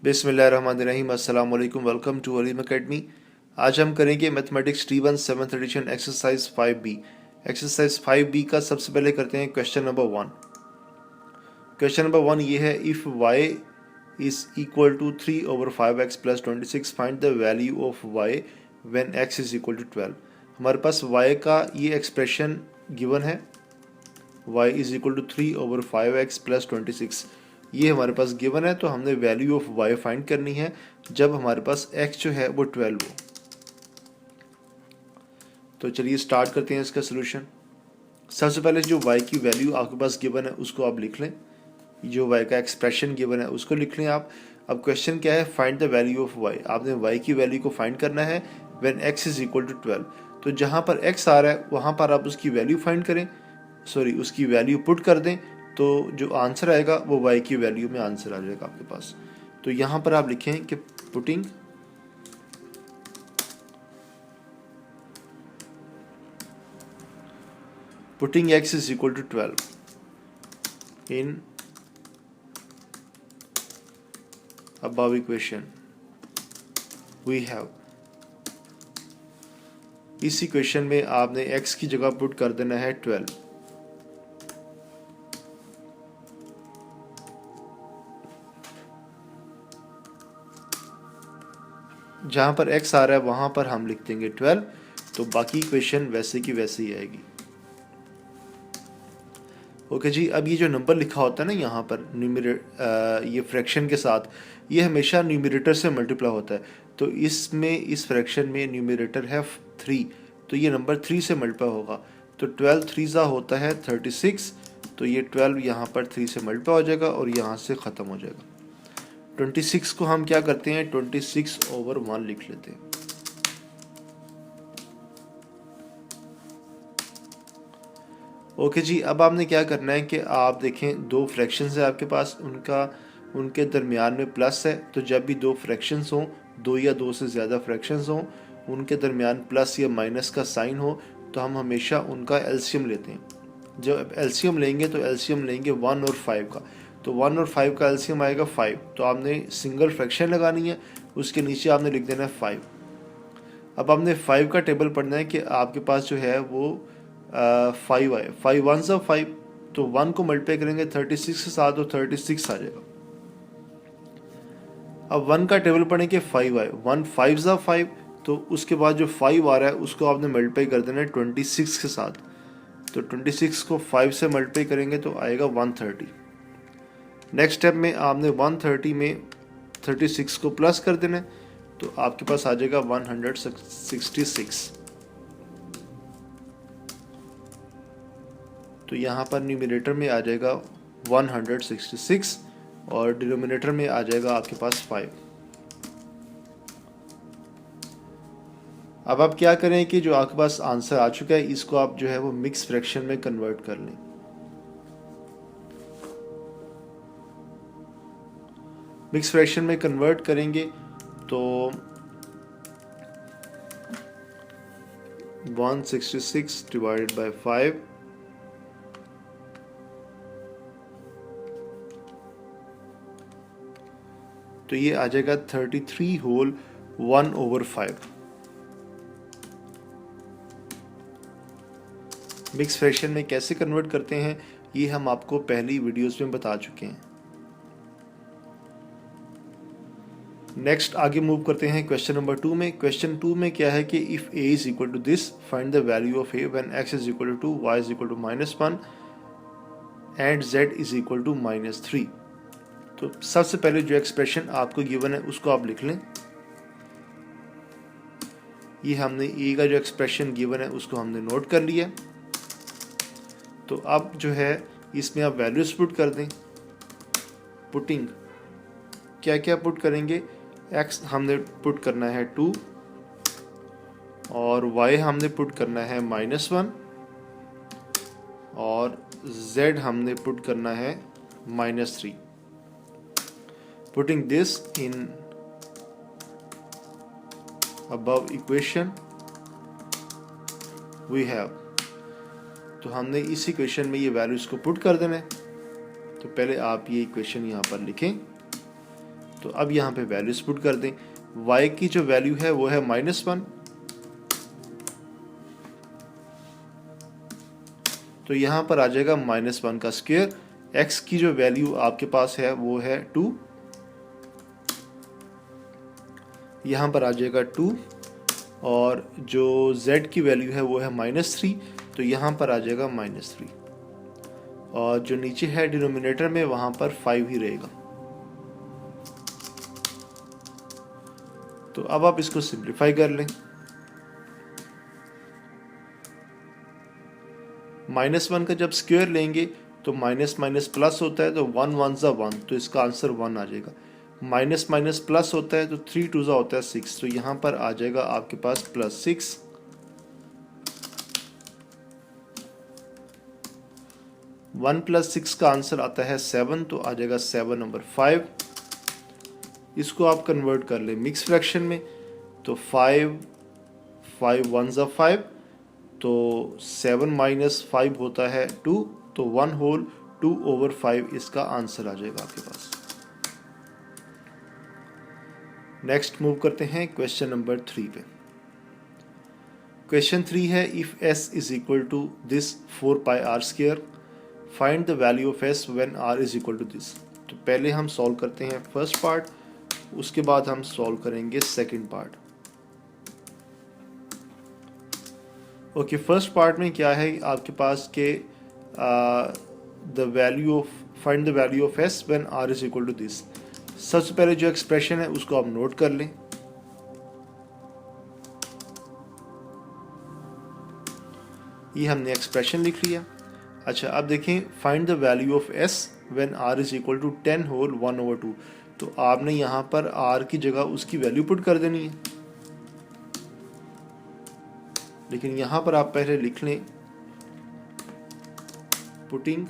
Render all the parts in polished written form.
बिस्मिल्लाहिर्रहमानिर्रहीम। अस्सलाम वालेकुम। Welcome to Aleem academy. आज हम करेंगे mathematics T1 7th addition exercise 5B। Exercise 5B का सबसे पहले करते हैं क्वेश्चन नंबर 1। क्वेश्चन नंबर 1 ये है, if y is equal to 3/5x plus 26 find the value of y when x is equal to 12। हमारे पास y का ये एक्सप्रेशन गिवन है, y is equal to 3/5x plus 26, ये हमारे पास गिवन है। तो हमने वैल्यू ऑफ y फाइंड करनी है जब हमारे पास x जो है वो 12 हो। तो चलिए स्टार्ट करते हैं इसका सोल्यूशन। सबसे पहले जो y की वैल्यू आपके पास गिवन है उसको आप लिख लें, जो y का एक्सप्रेशन गिवन है उसको लिख लें आप। अब क्वेश्चन क्या है, find the value of y। आपने y की वैल्यू को फाइंड करना है when x is equal to 12। तो जहाँ पर x आ रहा है वहाँ पर आप उसकी वैल्यू फाइंड करें, उसकी वैल्यू पुट कर दें, तो जो आंसर आएगा वो y की वैल्यू में आंसर आ जाएगा आपके पास। तो यहाँ पर आप लिखें कि putting x is equal to 12 in above equation we have, इस इक्वेशन में आपने x की जगह पुट कर देना है 12। जहां पर x आ रहा है वहां पर हम लिख देंगे 12, तो बाकी इक्वेशन वैसे की वैसे ही आएगी। ओके जी। अब ये जो नंबर लिखा होता है ना यहाँ पर ये फ्रैक्शन के साथ, ये हमेशा न्यूमरेटर से मल्टीप्लाई होता है। तो इसमें इस फ्रैक्शन में न्यूमरेटर है 3, तो ये नंबर 3 से मल्टीप्लाई होगा। तो 12 3 होता है 36, तो ये 12 यहाँ पर 3 से मल्टीप्लाई हो जाएगा और यहाँ से ख़त्म हो जाएगा। 26 को हम क्या करते हैं, 26/1 लिख लेते हैं। ओके जी। अब आपने क्या करना है कि आप देखें दो फ्रैक्शंस है आपके पास, उनके दरमियान में प्लस है। तो जब भी दो फ्रैक्शंस हों, दो या दो से ज़्यादा फ्रैक्शंस हों, उनके दरमियान प्लस या माइनस का साइन हो, तो हम हमेशा उनका एलसीएम लेते हैं। जब एलसीएम लेंगे तो एलसीएम लेंगे 1 और 5 का। तो 1 और 5 का एलसीएम आएगा 5। तो आपने सिंगल फ्रैक्शन लगानी है, उसके नीचे आपने लिख देना है 5। अब आपने 5 का टेबल पढ़ना है कि आपके पास जो है वो 5 आए। 5 1 5, तो 1 को मल्टीप्लाई करेंगे 36 के साथ, तो 36 आ जाएगा। अब 1 का टेबल पढ़ें कि 5 आए, 1 5 5, तो उसके बाद जो 5 आ रहा है उसको आपने मल्टीप्लाई कर देना है 26 के साथ। तो 26 को 5 से मल्टीप्लाई करेंगे तो आएगा 130। नेक्स्ट स्टेप में आपने 130 में 36 को प्लस कर देना है, तो आपके पास आ जाएगा 166। तो यहाँ पर न्यूमरेटर में आ जाएगा 166 और डिनोमिनेटर में आ जाएगा आपके पास 5। अब आप क्या करें कि जो आपके पास आंसर आ चुका है इसको आप जो है वो मिक्स फ्रैक्शन में कन्वर्ट कर लें। मिक्स फ्रैक्शन में कन्वर्ट करेंगे तो 166 डिवाइडेड बाय 5, तो ये आ जाएगा 33 होल 1/5। मिक्स फ्रैक्शन में कैसे कन्वर्ट करते हैं ये हम आपको पहली वीडियोस में बता चुके हैं। नेक्स्ट आगे मूव करते हैं क्वेश्चन नंबर 2 में। क्वेश्चन 2 में क्या है कि if a is equal to this find the value of a when x is equal to 2, y is equal to -1 and z is equal to -3। तो सबसे पहले जो एक्सप्रेशन आपको गिवन है उसको आप लिख लें। ये हमने a का जो एक्सप्रेशन गिवन है उसको हमने नोट कर लिया। तो अब जो है इसमें आप वैल्यूज पुट कर दें। पुटिंग क्या क्या पुट करेंगे, x हमने पुट करना है 2 और y हमने पुट करना है -1 और z हमने पुट करना है -3। Putting this in above equation we have, तो हमने इस इक्वेशन में ये वैल्यूज को पुट कर देना है। तो पहले आप ये इक्वेशन यहाँ पर लिखें। तो अब यहाँ पे वैल्यूज पुट कर दें। y की जो वैल्यू है वो है -1, तो यहाँ पर आ जाएगा -1 का स्क्वायर। x की जो वैल्यू आपके पास है वो है 2, यहाँ पर आ जाएगा 2, और जो z की वैल्यू है वो है -3, तो यहाँ पर आ जाएगा -3, और जो नीचे है डिनोमिनेटर में वहाँ पर 5 ही रहेगा। तो अब आप इसको सिंप्लीफाई कर लें। -1 का जब स्क्वायर लेंगे तो माइनस माइनस प्लस होता है, तो 1 1 ज़ा 1, तो इसका आंसर 1 आ जाएगा। माइनस माइनस प्लस होता है तो 3 2 ज़ा होता है 6, तो यहाँ पर आ जाएगा आपके पास +6। 1 + 6 का आंसर आता है 7, तो आ जाएगा 7 नंबर 5। इसको आप कन्वर्ट कर लें मिक्स फ्रैक्शन में, तो 5 5 1 ज़ा 5, तो 7 - 5 होता है 2, तो 1 होल 2/5 इसका आंसर आ जाएगा आपके पास। नेक्स्ट मूव करते हैं क्वेश्चन नंबर 3 पे। क्वेश्चन 3 है, if s is equal to this 4πr², find the value of s when r is equal to this. तो पहले हम सॉल्व करते हैं फर्स्ट पार्ट, उसके बाद हम सॉल्व करेंगे second part. Okay, first part में क्या है आपके पास के find the value of s when r is equal to this. सबसे पहले जो एक्सप्रेशन है उसको आप नोट कर लें। ये हमने एक्सप्रेशन लिख लिया। अच्छा, अब देखें, find the value of s when r is equal to 10 whole 1/2, तो आपने यहाँ पर r की जगह उसकी वैल्यू पुट कर देनी है। लेकिन यहाँ पर आप पहले लिख लें, putting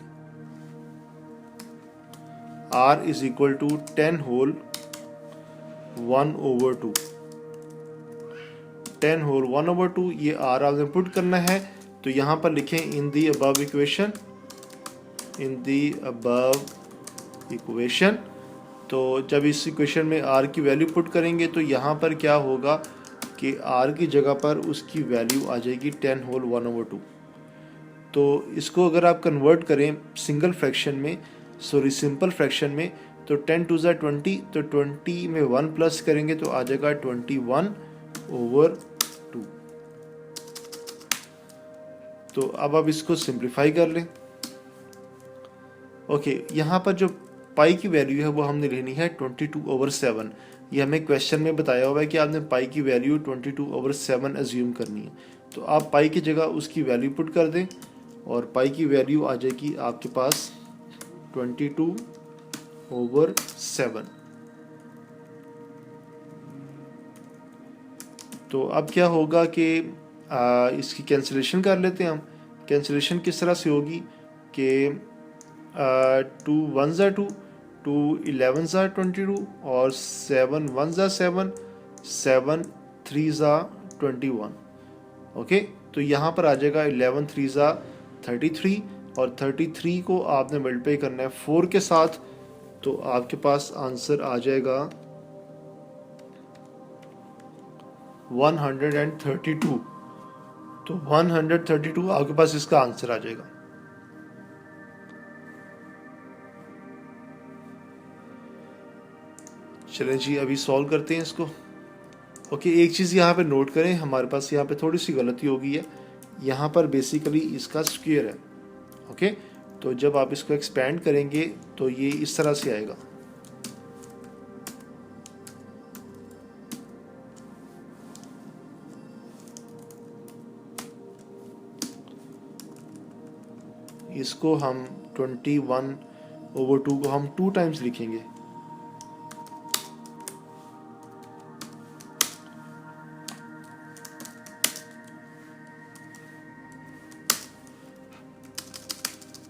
r is equal to 10 whole 1/2। 10 whole 1/2 ये r आपने पुट करना है, तो यहाँ पर लिखें इन दी अबव इक्वेशन। तो जब इस इक्वेशन में r की वैल्यू पुट करेंगे तो यहाँ पर क्या होगा कि r की जगह पर उसकी वैल्यू आ जाएगी 10 होल 1/2। तो इसको अगर आप कन्वर्ट करें सिंगल फ्रैक्शन में, सिंपल फ्रैक्शन में, तो 10 2 ज़ा 20, तो 20 में 1 प्लस करेंगे तो आ जाएगा 21/2। तो अब आप इसको सिंप्लीफाई कर लें। ओके, यहाँ पर जो पाई की वैल्यू है वो हमने लेनी है 22/7। ये हमें क्वेश्चन में बताया हुआ है कि आपने पाई की वैल्यू 22/7 एज्यूम करनी है। तो आप पाई की जगह उसकी वैल्यू पुट कर दें, और पाई की वैल्यू आ जाएगी आपके पास 22/7। तो अब क्या होगा कि इसकी कैंसिलेशन कर लेते हैं हम। कैंसिलेशन किस तरह से होगी कि 2 1 ज़ा 2, 2 11 ज़ा 22, और 7 1 ज़ा 7, 7 3 ज़ा 21। ओके, तो यहाँ पर आ जाएगा 11 3 ज़ा 33, और 33 को आपने मल्टीप्लाई करना है 4 के साथ, तो आपके पास आंसर आ जाएगा 132। तो 132 आपके पास इसका आंसर आ जाएगा। चलें जी, अभी सॉल्व करते हैं इसको। ओके, एक चीज़ यहाँ पे नोट करें, हमारे पास यहाँ पे थोड़ी सी गलती हो गई है। यहाँ पर बेसिकली इसका स्क्वायर है। ओके, तो जब आप इसको एक्सपेंड करेंगे तो ये इस तरह से आएगा। इसको हम 21/2 को हम 2 टाइम्स लिखेंगे।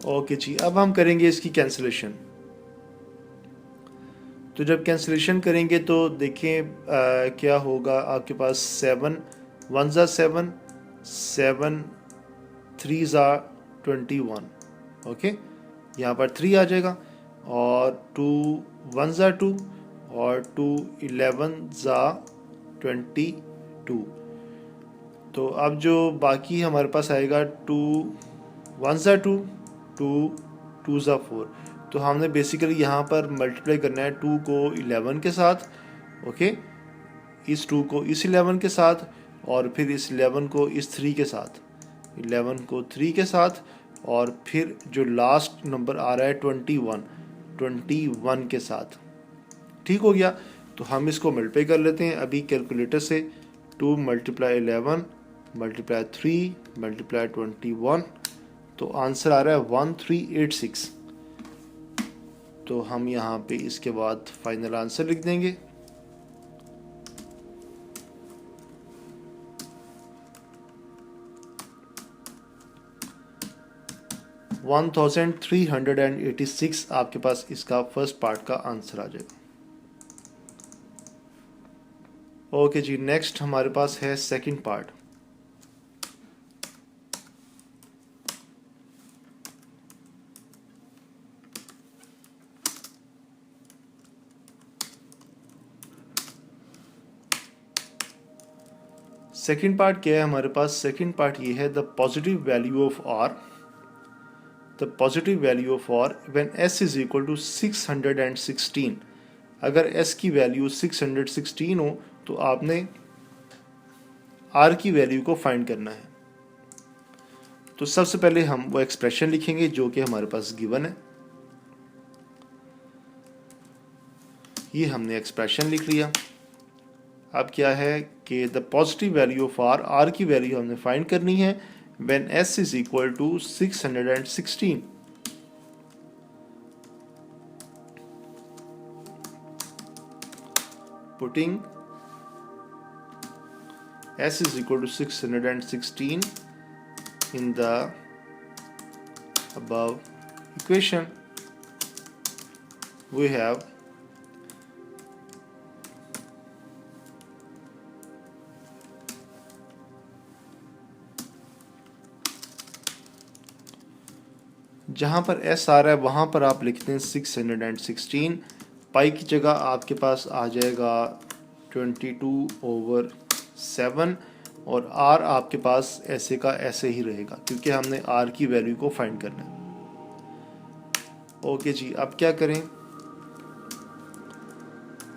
ओके जी, अब हम करेंगे इसकी कैंसिलेशन। तो जब कैंसिलेशन करेंगे तो देखें क्या होगा आपके पास। 7 1 ज़ा 7, 7 3 ज़ा 21। ओके, यहाँ पर 3 आ जाएगा, और 2 1 ज़ा 2, और 2 11 ज़ा 22। तो अब जो बाकी हमारे पास आएगा 2 1 ज़ा 2, 2 2 ज़ा 4। तो हमने बेसिकली यहाँ पर मल्टीप्लाई करना है 2 को 11 के साथ, ओके, इस 2 को इस 11 के साथ, और फिर इस 11 को इस 3 के साथ, 11 को 3 के साथ, और फिर जो लास्ट नंबर आ रहा है 21 के साथ। ठीक हो गया। तो हम इसको मल्टीप्लाई कर लेते हैं अभी कैलकुलेटर से। 2 मल्टीप्लाई 11 मल्टीप्लाई 3 मल्टीप्लाई 21, तो आंसर आ रहा है 1386। तो हम यहाँ पे इसके बाद फाइनल आंसर लिख देंगे। वन 1386 आपके पास इसका फर्स्ट पार्ट का आंसर आ जाएगा। ओके जी, नेक्स्ट हमारे पास है सेकंड पार्ट। सेकंड पार्ट क्या है हमारे पास? सेकंड पार्ट ये है the positive value of R, the positive value of R when S is equal to 616। अगर एस की वैल्यू 616 हो तो आपने आर की वैल्यू को फाइंड करना है। तो सबसे पहले हम वो एक्सप्रेशन लिखेंगे जो कि हमारे पास गिवन है। ये हमने एक्सप्रेशन लिख लिया। अब क्या है कि the positive value of R, R की वैल्यू हमने फाइंड करनी है when S is equal to 616। Putting s is equal to 616 in the above equation, we have जहाँ पर s आ रहा है वहाँ पर आप लिखते हैं 616। पाई की जगह आपके पास आ जाएगा 22/7, और r आपके पास ऐसे का ऐसे ही रहेगा क्योंकि हमने r की वैल्यू को फाइंड करना है। ओके जी, अब क्या करें?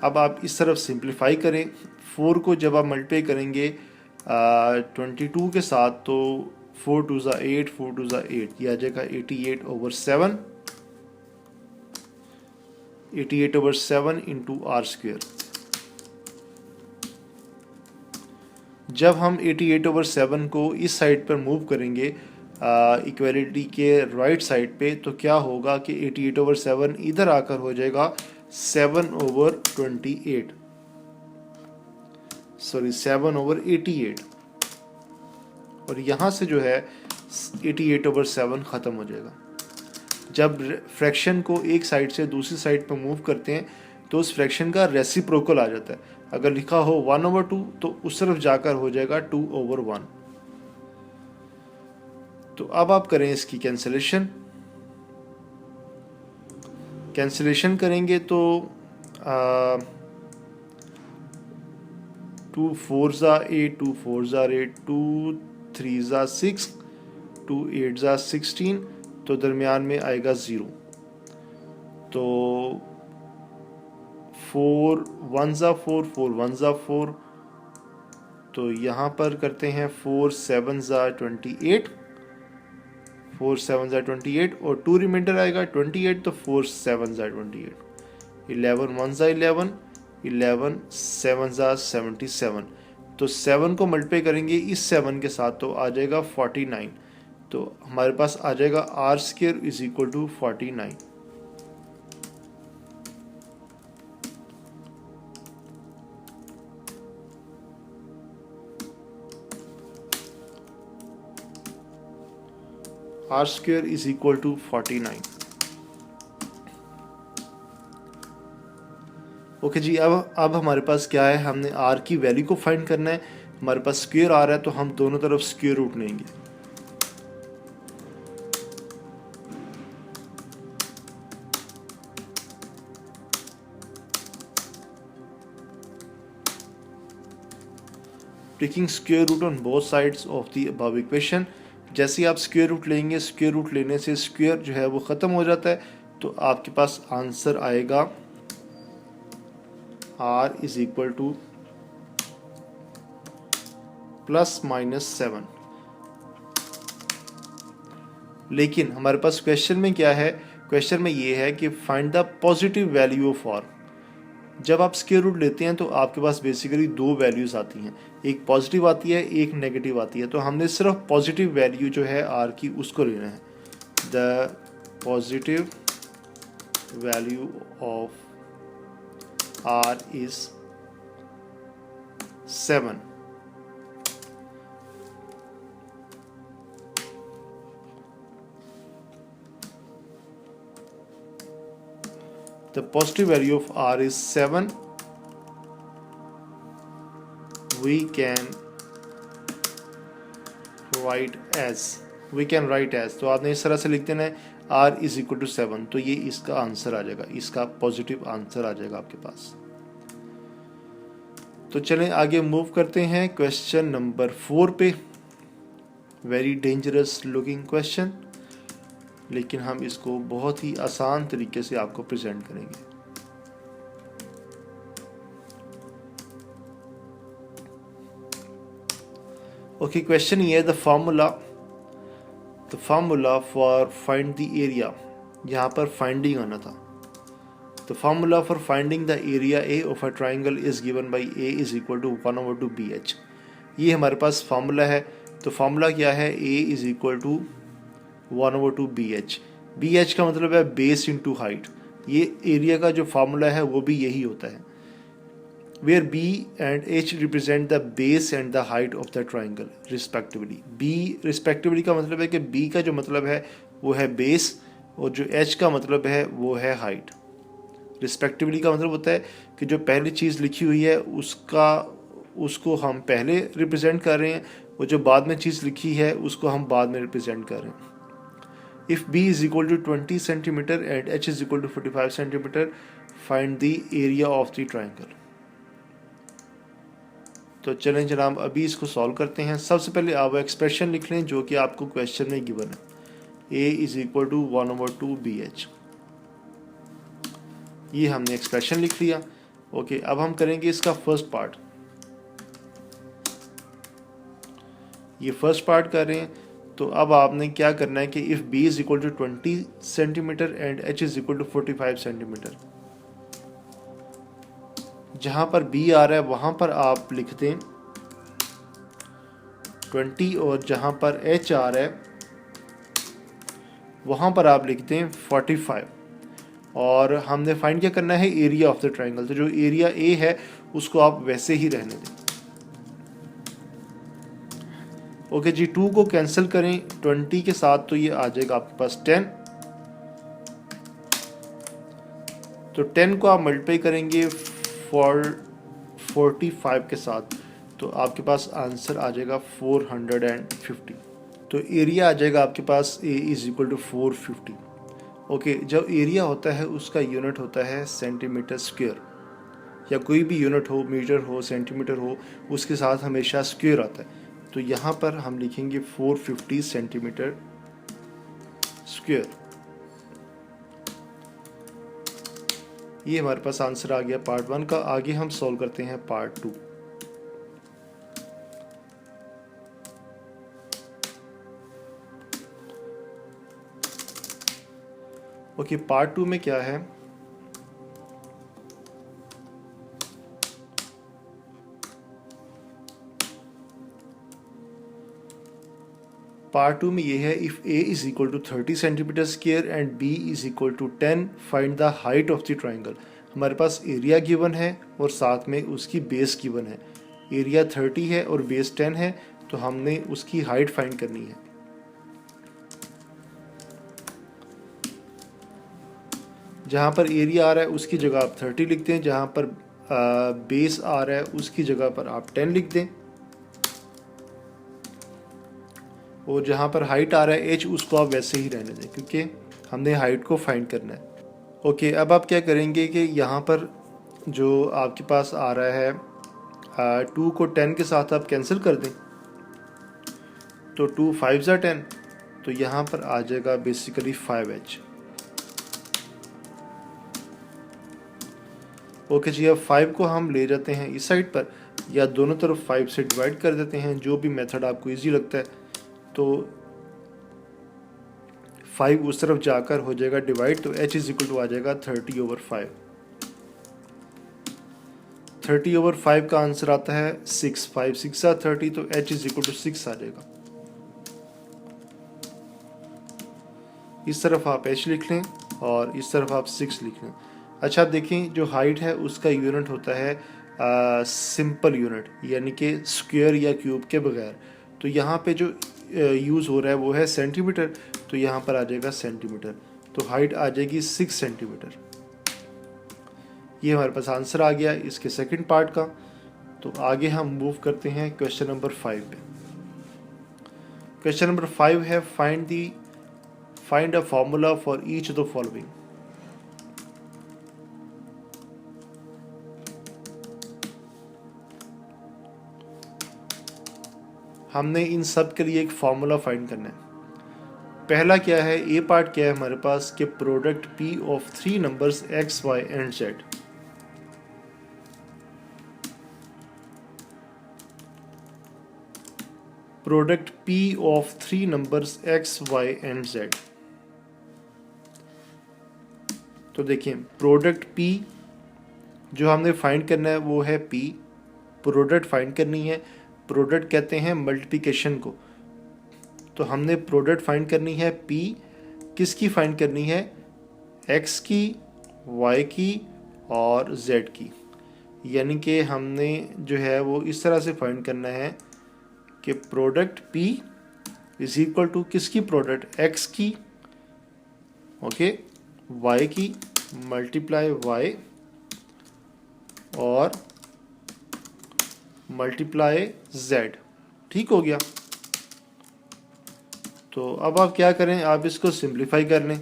अब आप इस तरफ सिंप्लीफाई करें। 4 को जब आप मल्टीप्लाई करेंगे 22 के साथ, तो 4 2 ज़ा 8, 4 2 ज़ा 8, यह आ जाएगा 88/7, 88/7 इंटू आर स्क्वेयर। जब हम 88/7 को इस साइड पर मूव करेंगे इक्वलिटी के राइट साइड पे, तो क्या होगा कि 88/7 इधर आकर हो जाएगा 7/28, सॉरी 7/88, और यहाँ से जो है 88/7 ख़त्म हो जाएगा। जब फ्रैक्शन को एक साइड से दूसरी साइड पर मूव करते हैं तो उस फ्रैक्शन का रेसिप्रोकल आ जाता है। अगर लिखा हो 1/2 तो उस तरफ जाकर हो जाएगा 2/1। तो अब आप करें इसकी कैंसिलेशन करेंगे तो 2 4 ज़ा 8, 2 4 ज़ा 8, 2 3 ज़ा 6, 2 8 ज़ा 16, तो दरमियान में आएगा 0। तो 4 1 ज़ा 4, 4 1 ज़ा 4, तो यहाँ पर करते हैं 4 7 ज़ा 28, 4 7 ज़ा 28, और 2 रिमाइंडर आएगा 28, तो 4 7 ज़ा 28, 11 1 ज़ा 11, 11 7 ज़ा 77। तो 7 को मल्टीप्लाई करेंगे इस 7 के साथ तो आ जाएगा 49। तो हमारे पास आ जाएगा R square is equal to 49। R square is equal to 49। Okay जी, अब हमारे पास क्या है? हमने आर की वैल्यू को फाइंड करना है। हमारे पास स्क्वायर आ रहा है तो हम दोनों तरफ स्क्वायर रूट लेंगे। Taking square root on both sides of the above equation. जैसे ही आप स्क्वायर रूट लेंगे, स्क्वायर रूट लेने से स्क्वायर जो है वो ख़त्म हो जाता है, तो आपके पास आंसर आएगा r इज इक्वल टू ±7। लेकिन हमारे पास क्वेश्चन में क्या है, क्वेश्चन में ये है कि find the positive value of r। जब आप स्क्वायर रूट लेते हैं तो आपके पास बेसिकली दो वैल्यूज आती हैं, एक पॉजिटिव आती है, एक नेगेटिव आती है। तो हमने सिर्फ पॉजिटिव वैल्यू जो है r की उसको लेना है। The positive value of r is 7। The positive value of r is 7. We can write as तो आपने इस तरह से लिख देना है r is equal to 7। तो ये इसका आंसर आ जाएगा, इसका पॉजिटिव आंसर आ जाएगा आपके पास। तो चलें आगे मूव करते हैं क्वेश्चन नंबर 4 पे। वेरी डेंजरस लुकिंग क्वेश्चन, लेकिन हम इसको बहुत ही आसान तरीके से आपको प्रेजेंट करेंगे। ओके, क्वेश्चन ये है the formula for find the area. यहाँ पर फाइंडिंग आना था। The formula for finding the area A of a triangle is given by A is equal to 1/2 BH। ये हमारे पास फार्मूला है। तो फार्मूला क्या है, A is equal to 1/2 BH। BH का मतलब है बेस इंटू हाइट। ये एरिया का जो फार्मूला है वो भी यही होता है, where B and H represent the base and the height of the triangle respectively. B respectively का मतलब है कि B का जो मतलब है वो है बेस, और जो H का मतलब है वो है हाइट। रिस्पेक्टिवली का मतलब होता है कि जो पहली चीज़ लिखी हुई है उसको हम पहले रिप्रेजेंट कर रहे हैं, और जो बाद में चीज़ लिखी है उसको हम बाद में रिप्रेजेंट कर रहे हैं। If B is equal to 20 centimeter and H is equal to 45 centimeter, find the area of the triangle। तो चलें जनाब अभी इसको सॉल्व करते हैं। सबसे पहले आप एक्सप्रेशन लिख लें जो कि आपको क्वेश्चन में गिवन है, A is equal to 1/2 BH। ये हमने एक्सप्रेशन लिख लिया। ओके, अब हम करेंगे इसका फर्स्ट पार्ट। ये फर्स्ट पार्ट कर रहे हैं, तो अब आपने क्या करना है कि if B is equal to 20 centimetre and H is equal to 45 centimetre, जहाँ पर B आ रहा है वहाँ पर आप लिख दें 20, और जहाँ पर H आ रहा है वहाँ पर आप लिख दें 45। और हमने फाइंड क्या करना है, एरिया ऑफ द ट्राइंगल। तो जो एरिया A है उसको आप वैसे ही रहने दें। ओके जी, 2 को कैंसिल करें 20 के साथ, तो ये आ जाएगा आपके पास 10। तो 10 को आप मल्टीप्लाई करेंगे 45 के साथ, तो आपके पास आंसर आ जाएगा 450। तो एरिया आ जाएगा आपके पास A is equal to 450। Okay, जब एरिया होता है उसका यूनिट होता है सेंटीमीटर स्क्वायर, या कोई भी यूनिट हो, मीटर हो, सेंटीमीटर हो, उसके साथ हमेशा स्क्वायर आता है। तो यहाँ पर हम लिखेंगे 450 सेंटीमीटर स्क्वायर। ये हमारे पास आंसर आ गया पार्ट 1 का। आगे हम सॉल्व करते हैं पार्ट 2। ओके, पार्ट 2 में क्या है, पार्ट 2 में ये है if A is equal to 30 centimetre square and B is equal to 10, find the height of the triangle. हमारे पास एरिया गिवन है और साथ में उसकी बेस गिवन है। एरिया 30 है और बेस 10 है, तो हमने उसकी हाइट फाइंड करनी है। जहाँ पर एरिया आ रहा है उसकी जगह आप 30 लिखते हैं, जहाँ पर बेस आ रहा है उसकी जगह पर आप 10 लिख दें, और जहाँ पर हाइट आ रहा है H उसको आप वैसे ही रहने दें, क्योंकि हमने हाइट को फाइंड करना है। ओके, अब आप क्या करेंगे कि यहाँ पर जो आपके पास आ रहा है 2 को 10 के साथ आप कैंसिल कर दें तो 2 5 ज़ा 10, तो यहाँ पर आ जाएगा बेसिकली 5h। ओके जी, अब 5 को हम ले जाते हैं इस साइड पर, या दोनों तरफ 5 से डिवाइड कर देते हैं, जो भी मेथड आपको इजी लगता है। तो 5 उस तरफ जाकर हो जाएगा डिवाइड, तो h इज इक्वल टू आ जाएगा 30/5। 30/5 का आंसर आता है 6। 5 6 30, तो h इज इक्वल टू 6 आ जाएगा। इस तरफ आप h लिख लें और इस तरफ आप 6 लिख लें। अच्छा देखें, जो हाइट है उसका यूनिट होता है सिंपल यूनिट, यानी कि स्क्वायर या क्यूब के बगैर। तो यहाँ पे जो यूज़ हो रहा है वो है सेंटीमीटर, तो यहाँ पर आ जाएगा सेंटीमीटर, तो हाइट आ जाएगी 6 सेंटीमीटर। ये हमारे पास आंसर आ गया इसके सेकंड पार्ट का। तो आगे हम मूव करते हैं क्वेश्चन नंबर 5 पे। क्वेश्चन नंबर 5 है find a formula for each of the following. हमने इन सब के लिए एक फार्मूला फाइंड करना है। पहला क्या है, ए पार्ट क्या है हमारे पास कि product P of 3 numbers X Y and Z. Product P of 3 numbers X Y and Z. तो देखिए, प्रोडक्ट पी जो हमने फाइंड करना है वो है पी। प्रोडक्ट फाइंड करनी है, प्रोडक्ट कहते हैं मल्टीप्लिकेशन को। तो हमने प्रोडक्ट फाइंड करनी है पी, किसकी फाइंड करनी है, एक्स की, वाई की और जेड की। यानी कि हमने जो है वो इस तरह से फाइंड करना है कि product P is equal to किसकी प्रोडक्ट, एक्स की, ओके, वाई की मल्टीप्लाई वाई और मल्टीप्लाई जेड। ठीक हो गया। तो अब आप क्या करें, आप इसको सिंप्लीफाई कर लें।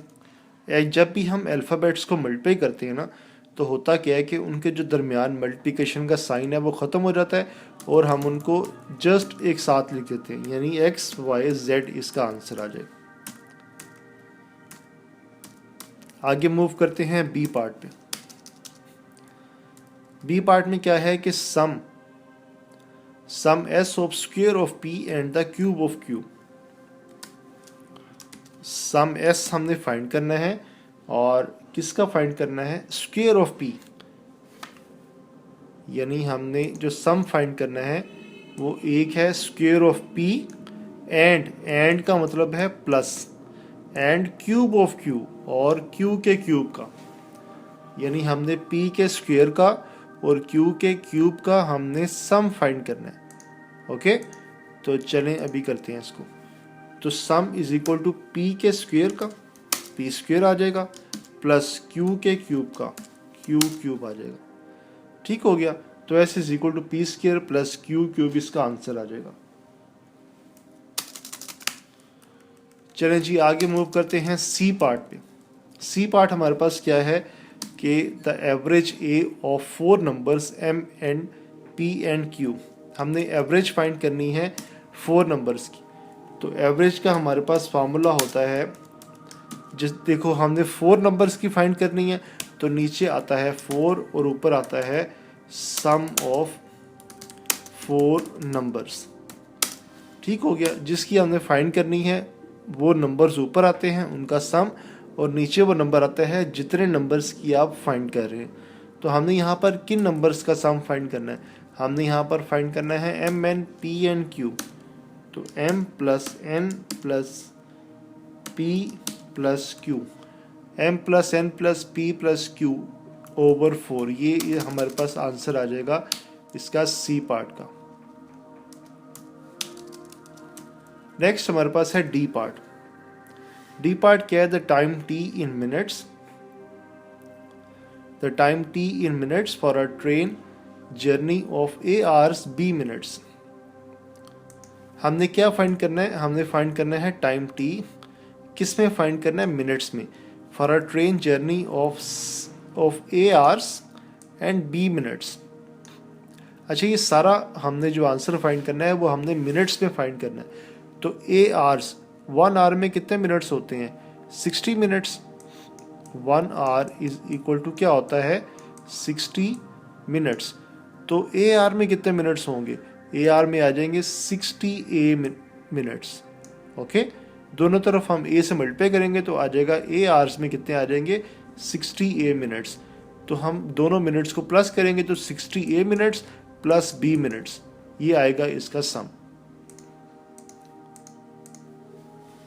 जब भी हम अल्फ़ाबेट्स को मल्टीप्लाई करते हैं ना, तो होता क्या है कि उनके जो दरमियान मल्टीप्लिकेशन का साइन है वो ख़त्म हो जाता है और हम उनको जस्ट एक साथ लिख देते हैं, यानी एक्स वाई जेड इसका आंसर आ जाएगा। आगे मूव करते हैं बी पार्ट पे। बी पार्ट में क्या है कि sum S of square of P and the cube of Q. Sum S हमने फाइंड करना है और किसका फाइंड करना है, स्क्वायर ऑफ पी। यानी हमने जो सम फाइंड करना है वो एक है स्क्वायर ऑफ पी एंड का मतलब है plus, and cube of Q और क्यू के क्यूब का। यानी हमने पी के स्क्वायर का और क्यू के क्यूब का हमने सम फाइंड करना है। ओके, तो चलें अभी करते हैं इसको। तो sum is equal to P के स्क्वायर का, पी स्क्वायर आ जाएगा, प्लस क्यू के क्यूब का, क्यू क्यूब आ जाएगा। ठीक हो गया। तो S is equal to P square plus Q cube इसका आंसर आ जाएगा। चलें जी आगे मूव करते हैं सी पार्ट पे। सी पार्ट हमारे पास क्या है कि the average A of 4 numbers M and P and Q. हमने एवरेज फाइंड करनी है 4 नंबर्स की। तो एवरेज का हमारे पास फार्मूला होता है, जिस देखो हमने 4 नंबर्स की फाइंड करनी है, तो नीचे आता है 4 और ऊपर आता है सम ऑफ 4 नंबर्स। ठीक हो गया। जिसकी हमने फाइंड करनी है वो नंबर्स ऊपर आते हैं उनका सम, और नीचे वो नंबर आता है जितने नंबर्स की आप फाइंड कर रहे हैं। तो हमने यहाँ पर किन नंबर्स का सम फाइंड करना है, हमने यहाँ पर फाइंड करना है M N P and Q. तो m plus n plus p plus q, m plus n plus p plus q over 4, ये हमारे पास आंसर आ जाएगा इसका सी पार्ट का। नेक्स्ट हमारे पास है डी पार्ट। डी पार्ट क्या है, the time t in minutes, the time t in minutes for a train journey of a hours b minutes. हमने क्या फाइंड करना है, हमने फाइंड करना है टाइम टी, किस में फाइंड करना है, मिनट्स में, for a train journey of A hours and B minutes. अच्छा, ये सारा हमने जो आंसर फाइंड करना है वो हमने मिनट्स में फाइंड करना है। तो ए आवर्स, 1 आवर में कितने मिनट्स होते हैं? 60 minutes. 1 hour is equal to क्या होता है? 60 मिनट्स। तो ए आर में कितने मिनट्स होंगे? ए आर में आ जाएंगे 60 ए मिनट्स। ओके, दोनों तरफ हम ए से मल्टीप्लाई करेंगे तो आ जाएगा ए आवर्स में कितने आ जाएंगे? 60 ए मिनट्स। तो हम दोनों मिनट्स को प्लस करेंगे तो 60 A minutes plus B minutes, ये आएगा इसका सम।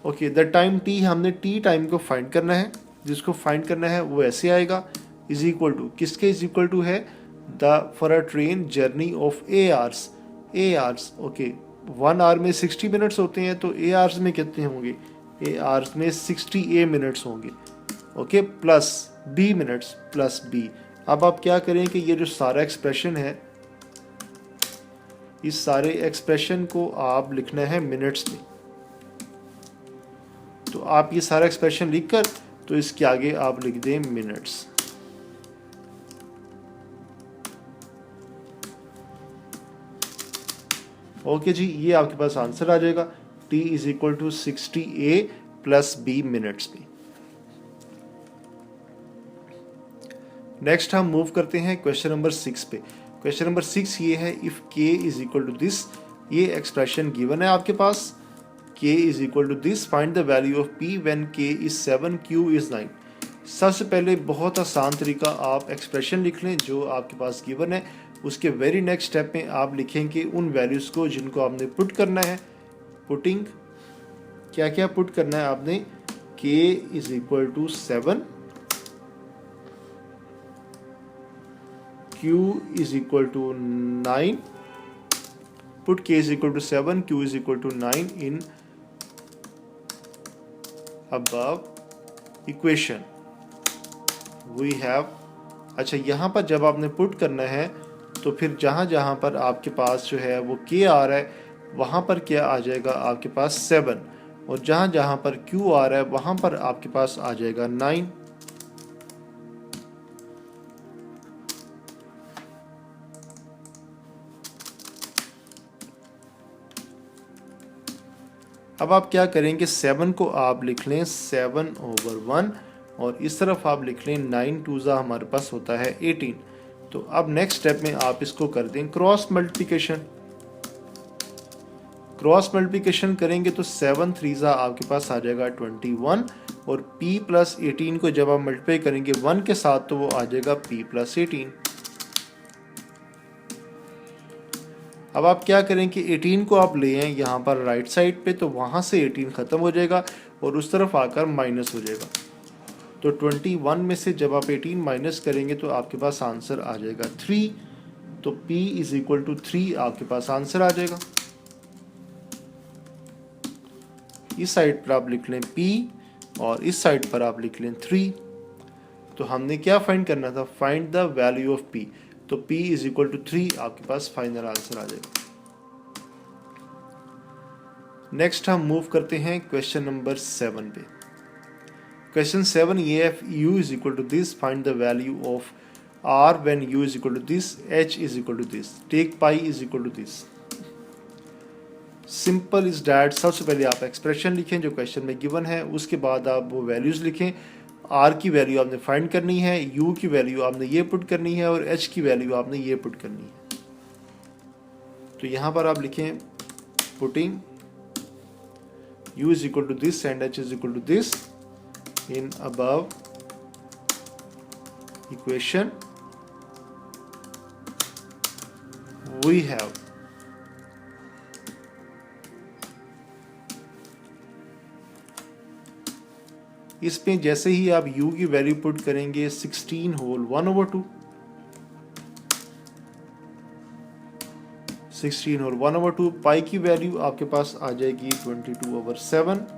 ओके, द टाइम टी, हमने टी टाइम को फाइंड करना है, जिसको फाइंड करना है वो ऐसे आएगा, इज इक्वल टू, किसके इज इक्वल टू है? The for a train journey of A hours. A hours, okay, 1 hour में 60 मिनट्स होते हैं तो ए आवर्स में कितने होंगे? ए आवर्स में 60 ए मिनट्स होंगे। Okay, plus B minutes plus B. अब आप क्या करें कि ये जो सारा एक्सप्रेशन है, इस सारे एक्सप्रेशन को आप लिखना है मिनट्स में। तो आप ये सारा एक्सप्रेशन लिखकर तो इसके आगे आप लिख दें मिनट्स। ओके जी, ये आपके पास आंसर आ जाएगा, t is equal to 60 A plus B minutes में। नेक्स्ट हम मूव करते हैं क्वेश्चन नंबर 6 पे। क्वेश्चन नंबर 6 ये है, if k is equal to this, ये एक्सप्रेशन गिवन है आपके पास, k is equal to this, find the value of p when k is 7 q is 9। सबसे पहले बहुत आसान तरीका, आप एक्सप्रेशन लिख लें जो आपके पास गिवन है, उसके वेरी नेक्स्ट स्टेप में आप लिखेंगे उन वैल्यूज़ को जिनको आपने पुट करना है। पुटिंग, क्या क्या पुट करना है आपने? k is equal to 7, q is equal to 9, put k is equal to 7, q is equal to 9 in above equation we have. अच्छा, यहाँ पर जब आपने पुट करना है तो फिर जहाँ जहाँ पर आपके पास जो है वो k आ रहा है वहाँ पर क्या आ जाएगा आपके पास 7, और जहाँ जहाँ पर q आ रहा है वहाँ पर आपके पास आ जाएगा 9। अब आप क्या करेंगे, 7 को आप लिख लें 7/1 और इस तरफ आप लिख लें 9 2 हमारे पास होता है 18। तो अब नेक्स्ट स्टेप में आप इसको कर दें क्रॉस मल्टीप्लिकेशन। क्रॉस मल्टीप्लिकेशन करेंगे तो 7 3 आपके पास आ जाएगा 21, और p प्लस 18 को जब आप मल्टीप्लाई करेंगे 1 के साथ तो वो आ जाएगा p प्लस 18। अब आप क्या करें कि 18 को आप ले आए यहाँ पर राइट साइड पे, तो वहाँ से 18 ख़त्म हो जाएगा और उस तरफ आकर माइनस हो जाएगा। तो 21 में से जब आप 18 माइनस करेंगे तो आपके पास आंसर आ जाएगा 3। तो p इज इक्वल टू 3 आपके पास आंसर आ जाएगा। इस साइड पर आप लिख लें p और इस साइड पर आप लिख लें 3। तो हमने क्या फाइंड करना था? Find the value of p। तो p इज इक्वल टू 3 आपके पास फाइनल आंसर आ जाएगा। नेक्स्ट हम मूव करते हैं क्वेश्चन नंबर 7 पे। क्वेश्चन 7 ये है, u is equal to this, find the value of r when u is equal to this, h is equal to this, take pi is equal to this. Simple is that, सबसे पहले आप expression लिखें जो question में given है, उसके बाद आप वो वैल्यूज लिखें। r की वैल्यू आपने फाइंड करनी है, u की वैल्यू आपने ये पुट करनी है और h की वैल्यू आपने ये पुट करनी है। तो यहाँ पर आप लिखें putting u is equal to this and h is equal to this in above equation we have इसमें जैसे ही आप u की वैल्यू पुट करेंगे 16 होल 1/2, 16 होल 1/2, पाई की वैल्यू आपके पास आ जाएगी 22/7,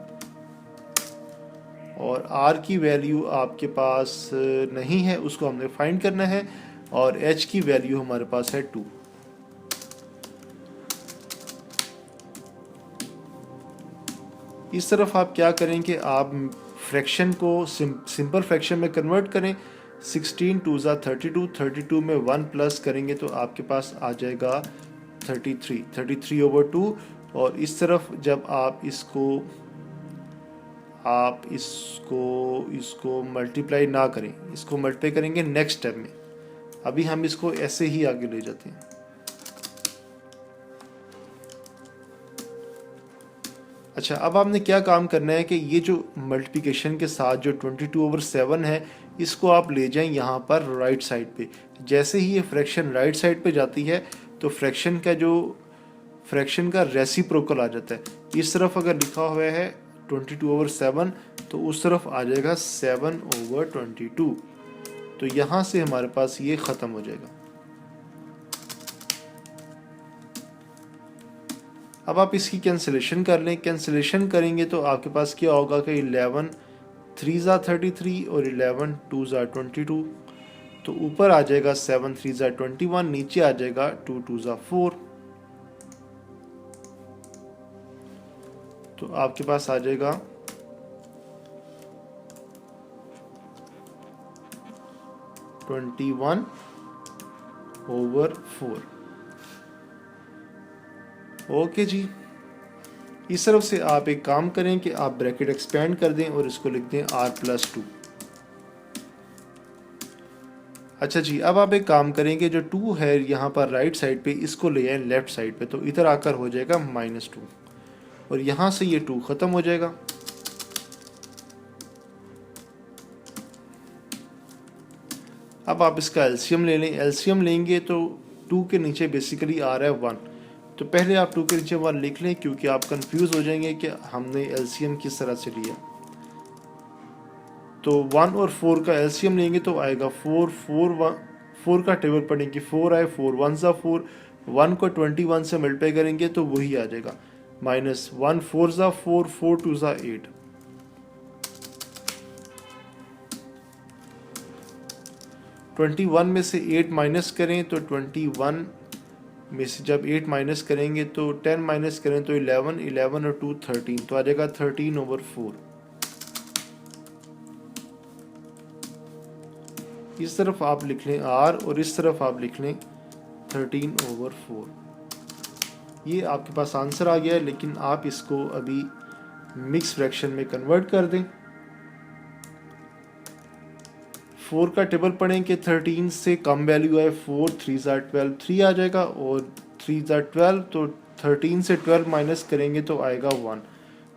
और r की वैल्यू आपके पास नहीं है, उसको हमने फाइंड करना है, और h की वैल्यू हमारे पास है 2। इस तरफ आप क्या करें कि आप फ्रैक्शन को सिंपल फ्रैक्शन में कन्वर्ट करें। 16 टू ज़ा 32, 32 में 1 प्लस करेंगे तो आपके पास आ जाएगा 33, 33/2। और इस तरफ जब आप इसको मल्टीप्लाई ना करें, इसको मल्टीप्लाई करेंगे नेक्स्ट स्टेप में। अभी हम इसको ऐसे ही आगे ले जाते हैं। अच्छा, अब आपने क्या काम करना है कि ये जो मल्टीप्लिकेशन के साथ जो 22/7 है, इसको आप ले जाएं यहाँ पर राइट साइड पे। जैसे ही ये फ्रैक्शन राइट साइड पे जाती है तो फ्रैक्शन का रेसिप्रोकल आ जाता है। इस तरफ अगर लिखा हुआ है 22/7 तो उस तरफ आ जाएगा 7/22। तो यहाँ से हमारे पास ये ख़त्म हो जाएगा। अब आप इसकी कैंसिलेशन कर लें। कैंसिलेशन करेंगे तो आपके पास क्या होगा कि 11 3 ज़ा 33 और 11 2 ज़ा 22। तो ऊपर आ जाएगा 7 3 ज़ा 21, नीचे आ जाएगा 2 2 ज़ा 4। तो आपके पास आ जाएगा 21/4। ओके जी। इस तरफ से आप एक काम करें कि आप ब्रैकेट एक्सपेंड कर दें और इसको लिख दें r+2। अच्छा जी, अब आप एक काम करेंगे, जो 2 है यहाँ पर राइट साइड पे, इसको ले आए लेफ्ट साइड पे, तो इधर आकर हो जाएगा -2 और यहाँ से ये 2 ख़त्म हो जाएगा। अब आप इसका एलसीएम ले लें। एलसीएम लेंगे तो 2 के नीचे बेसिकली आ रहा है 1, तो पहले आप 2 के नीचे 1 लिख लें, क्योंकि आप कंफ्यूज हो जाएंगे कि हमने एलसीएम किस तरह से लिया। तो 1 और 4 का एलसीएम लेंगे तो आएगा 4 का टेबल पढ़ेंगे, 4 आए, 4 1 ज़ा 4, 1 को 21 से मल्टीप्लाई करेंगे तो वही आ जाएगा -1 4 ज़ा 4, 4 2 ज़ा 8। ट्वेंटी वन में से 8 माइनस करें तो 21 में से जब 8 माइनस करेंगे तो 10 माइनस करें तो 11, 11 और 2 13, तो आ जाएगा 13/4। इस तरफ आप लिख लें r और इस तरफ आप लिख लें 13/4। ये आपके पास आंसर आ गया है, लेकिन आप इसको अभी मिक्स फ्रैक्शन में कन्वर्ट कर दें। 4 का टेबल पढ़ें कि 13 से कम वैल्यू आए, 4 3 ज़ा 12, 3 आ जाएगा, और 3 ज़ा 12, तो 13 से 12 माइनस करेंगे तो आएगा 1,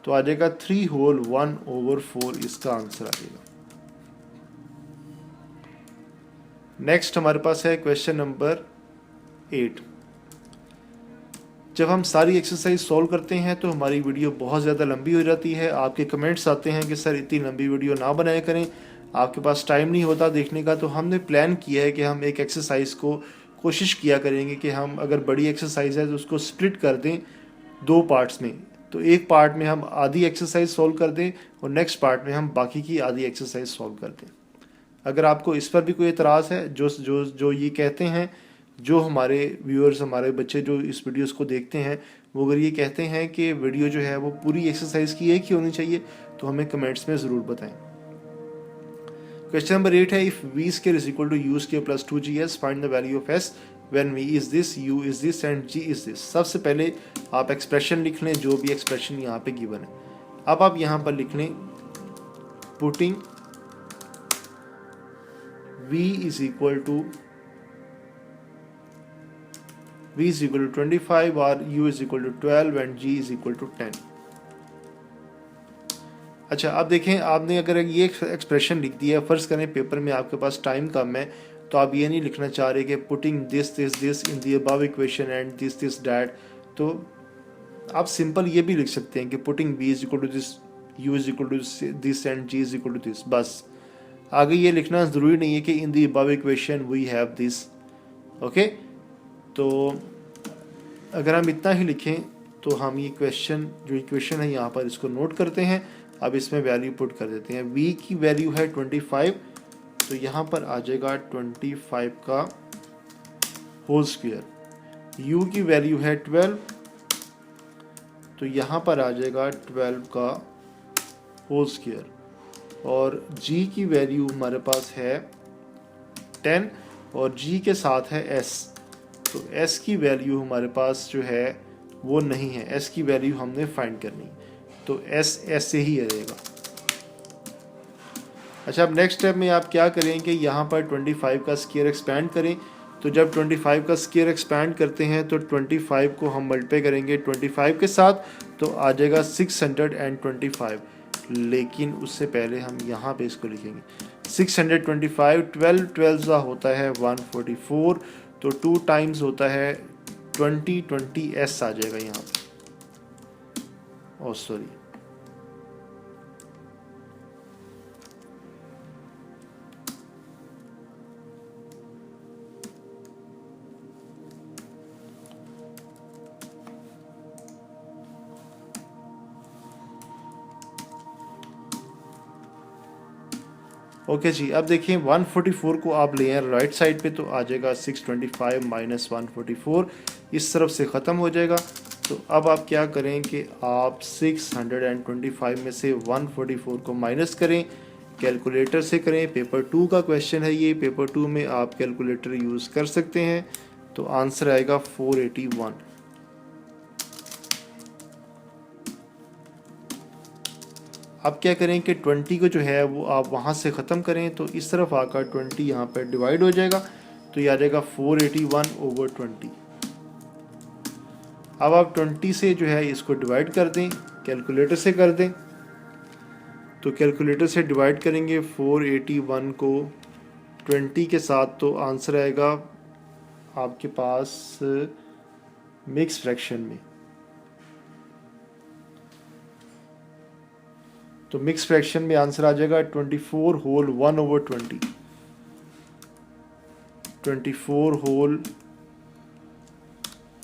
तो आ जाएगा 3 होल 1/4 इसका आंसर आ जाएगा। नेक्स्ट हमारे पास है क्वेश्चन नंबर 8। जब हम सारी एक्सरसाइज सॉल्व करते हैं तो हमारी वीडियो बहुत ज़्यादा लंबी हो जाती है। आपके कमेंट्स आते हैं कि सर इतनी लंबी वीडियो ना बनाया करें, आपके पास टाइम नहीं होता देखने का। तो हमने प्लान किया है कि हम एक एक्सरसाइज को कोशिश किया करेंगे कि हम अगर बड़ी एक्सरसाइज है तो उसको स्प्लिट कर दें 2 पार्ट्स में। तो एक पार्ट में हम आधी एक्सरसाइज सॉल्व कर दें और नेक्स्ट पार्ट में हम बाकी की आधी एक्सरसाइज सॉल्व कर दें। अगर आपको इस पर भी कोई एतराज़ है, जो ये कहते हैं, जो हमारे व्यूअर्स, हमारे बच्चे जो इस वीडियोस को देखते हैं, वो अगर ये कहते हैं कि वीडियो जो है वो पूरी एक्सरसाइज की एक ही होनी चाहिए, तो हमें कमेंट्स में ज़रूर बताएं। क्वेश्चन नंबर 8 है, if v square is equal to u square plus 2gs, find the value of s when v is this, u is this and g is this. सबसे पहले आप एक्सप्रेशन लिख लें, जो भी एक्सप्रेशन यहाँ पे गिवन है। अब आप यहाँ पर लिख लें putting v is equal to 25 और u is equal to 12 and g is equal to 10। अच्छा, अब देखें, आपने अगर ये एक्सप्रेशन लिख दिया, फ़र्ज़ करें पेपर में आपके पास टाइम कम है, तो आप ये नहीं लिखना चाह रहे कि putting this this this in the above equation and this this that. तो आप सिंपल ये भी लिख सकते हैं कि putting v is equal to this, u is equal to this and g is equal to this. बस आगे ये लिखना ज़रूरी नहीं है कि in the above equation we have this. Okay, तो अगर हम इतना ही लिखें तो हम ये क्वेश्चन, जो इक्वेशन है यहाँ पर, इसको नोट करते हैं। अब इसमें वैल्यू पुट कर देते हैं। v की वैल्यू है 25, तो यहाँ पर आ जाएगा 25 का होल स्क्वायर। u की वैल्यू है 12, तो यहाँ पर आ जाएगा 12 का होल स्क्वायर। और g की वैल्यू हमारे पास है 10 और जी के साथ है एस। तो एस की वैल्यू हमारे पास जो है वो नहीं है, एस की वैल्यू हमने फाइंड करनी, तो एस ऐसे ही रहेगा। अच्छा, अब नेक्स्ट स्टेप में आप क्या करें कि यहाँ पर 25 का स्क्वायर एक्सपैंड करें। तो जब 25 का स्क्वायर एक्सपैंड करते हैं तो 25 को हम मल्टीप्लाई करेंगे 25 के साथ, तो आ जाएगा 625। लेकिन उससे पहले हम यहाँ पे इसको लिखेंगे 625, 12 12 होता है 144, तो 2 टाइम्स होता है 20 एस आ जाएगा यहाँ पे। सॉरी, ओके जी। अब देखिए 144 को आप ले आए राइट साइड पे, तो आ जाएगा 625 माइनस 144, इस तरफ से ख़त्म हो जाएगा। तो अब आप क्या करें कि आप 625 में से 144 को माइनस करें, कैलकुलेटर से करें। पेपर 2 का क्वेश्चन है ये, पेपर 2 में आप कैलकुलेटर यूज़ कर सकते हैं। तो आंसर आएगा 481। अब क्या करें कि 20 को जो है वो आप वहाँ से ख़त्म करें, तो इस तरफ आकर 20 यहाँ पर डिवाइड हो जाएगा, तो ये आ जाएगा 481/20। अब आप 20 से जो है इसको डिवाइड कर दें, कैलकुलेटर से कर दें। तो कैलकुलेटर से डिवाइड करेंगे 481 को 20 के साथ, तो आंसर आएगा आपके पास मिक्स फ्रैक्शन में। तो मिक्स फ्रैक्शन में आंसर आ जाएगा 24 होल 1/20। 24 होल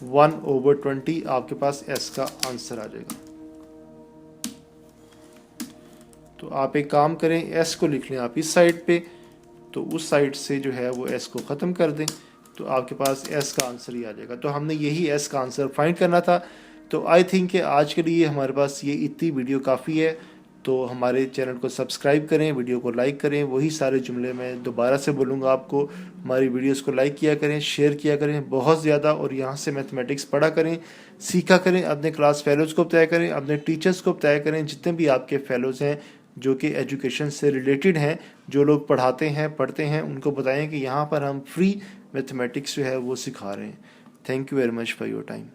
1/20 आपके पास एस का आंसर आ जाएगा। तो आप एक काम करें, एस को लिख लें आप इस साइड पे, तो उस साइड से जो है वो एस को ख़त्म कर दें, तो आपके पास एस का आंसर ही आ जाएगा। तो हमने यही एस का आंसर फाइंड करना था। तो आई थिंक कि आज के लिए हमारे पास ये इतनी वीडियो काफ़ी है। तो हमारे चैनल को सब्सक्राइब करें, वीडियो को लाइक करें। वही सारे जुमले मैं दोबारा से बोलूँगा आपको, हमारी वीडियोस को लाइक किया करें, शेयर किया करें बहुत ज़्यादा, और यहाँ से मैथमेटिक्स पढ़ा करें, सीखा करें। अपने क्लास फेलोज़ को बताया करें, अपने टीचर्स को बताया करें, जितने भी आपके फेलोज़ हैं जो कि एजुकेशन से रिलेटेड हैं, जो लोग पढ़ाते हैं पढ़ते हैं, उनको बताएं कि यहाँ पर हम फ्री मैथमेटिक्स जो है वो सिखा रहे हैं। Thank you very much for your time.